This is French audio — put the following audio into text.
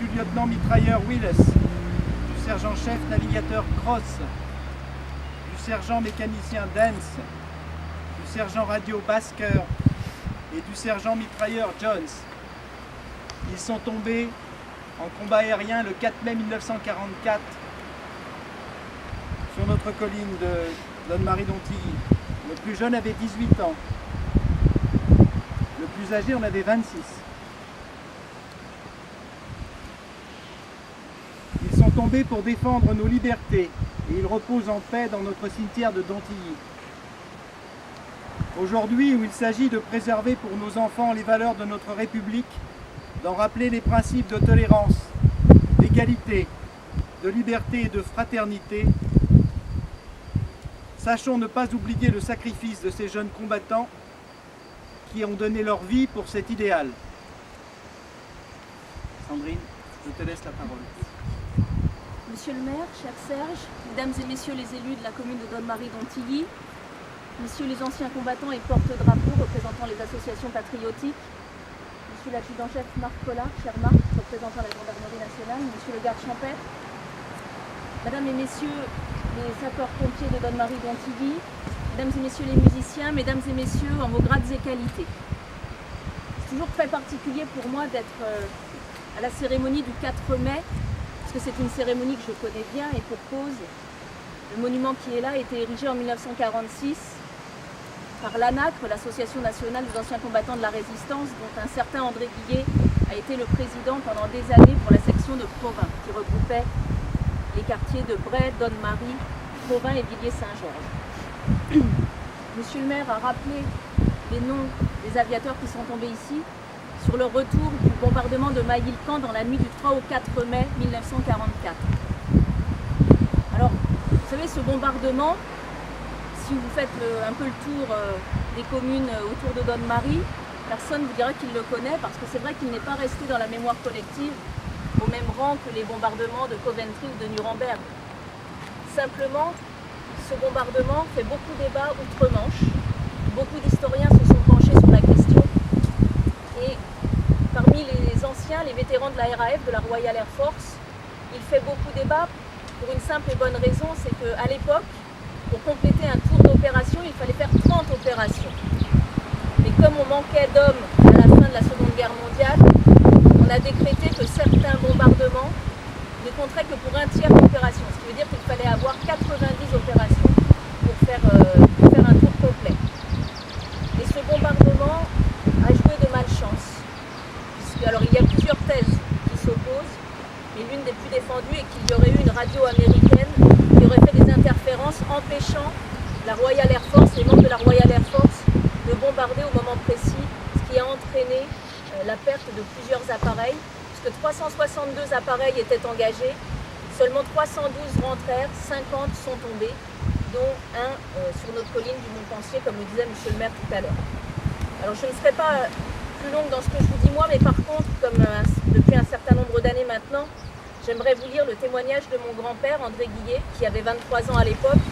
du lieutenant mitrailleur Willis, du sergent-chef navigateur Cross, du sergent mécanicien Dance, du sergent radio Basker et du sergent mitrailleur Jones. Ils sont tombés en combat aérien le 4 mai 1944 sur notre colline de Donne-Marie-Dontilly. Le plus jeune avait 18 ans. Le plus âgé en avait 26. Ils sont tombés pour défendre nos libertés et ils reposent en paix dans notre cimetière de Dontilly. Aujourd'hui, où il s'agit de préserver pour nos enfants les valeurs de notre République, d'en rappeler les principes de tolérance, d'égalité, de liberté et de fraternité, sachons ne pas oublier le sacrifice de ces jeunes combattants qui ont donné leur vie pour cet idéal. Sandrine, je te laisse la parole. Monsieur le maire, cher Serge, mesdames et messieurs les élus de la commune de Donne-Marie-Dontilly, messieurs les anciens combattants et porte-drapeaux représentant les associations patriotiques, monsieur l'adjudant-chef Marc Collard, cher Marc, représentant la gendarmerie nationale, monsieur le garde champêtre, mesdames et messieurs les sapeurs-pompiers de Donne-Marie-Dontilly, mesdames et messieurs les musiciens, mesdames et messieurs en vos grades et qualités. C'est toujours très particulier pour moi d'être à la cérémonie du 4 mai, parce que c'est une cérémonie que je connais bien et pour cause. Le monument qui est là a été érigé en 1946 par l'ANACRE, l'Association nationale des anciens combattants de la résistance, dont un certain André Guillet a été le président pendant des années pour la section de Provins, qui regroupait les quartiers de Bray, Donne-Marie, Provins et Villiers-Saint-Georges. Monsieur le maire a rappelé les noms des aviateurs qui sont tombés ici sur le retour du bombardement de Maïl-Camp dans la nuit du 3 au 4 mai 1944. Alors, vous savez, ce bombardement, si vous faites un peu le tour des communes autour de Donne-Marie, personne ne vous dira qu'il le connaît parce que c'est vrai qu'il n'est pas resté dans la mémoire collective au même rang que les bombardements de Coventry ou de Nuremberg. Simplement, ce bombardement fait beaucoup débat outre-Manche. Beaucoup d'historiens se sont penchés sur la question et parmi les anciens, les vétérans de la RAF, de la Royal Air Force, il fait beaucoup débat pour une simple et bonne raison, c'est qu'à l'époque, pour compléter un tour d'opération, il fallait faire 30 opérations. Mais comme on manquait d'hommes à la fin de la Seconde Guerre mondiale, on a décrété que certains bombardements ne compteraient que pour un tiers d'opération, ce qui veut dire qu'il fallait avoir 90 opérations pour faire un tour complet. Et ce bombardement a joué de malchance. Alors il y a plusieurs thèses qui s'opposent, mais l'une des plus défendues est qu'il y aurait eu une radio américaine qui aurait fait des interférences empêchant la Royal Air Force, les membres de la Royal Air Force, de bombarder au moment précis, ce qui a entraîné la perte de plusieurs appareils, puisque 362 appareils étaient engagés, seulement 312 rentrèrent, 50 sont tombés, dont un sur notre colline du Montpensier, comme le disait monsieur le maire tout à l'heure. Alors je ne serai pas plus longue dans ce que je vous dis moi, mais par contre, comme depuis un certain nombre d'années maintenant, j'aimerais vous lire le témoignage de mon grand-père, André Guillet, qui avait 23 ans à l'époque,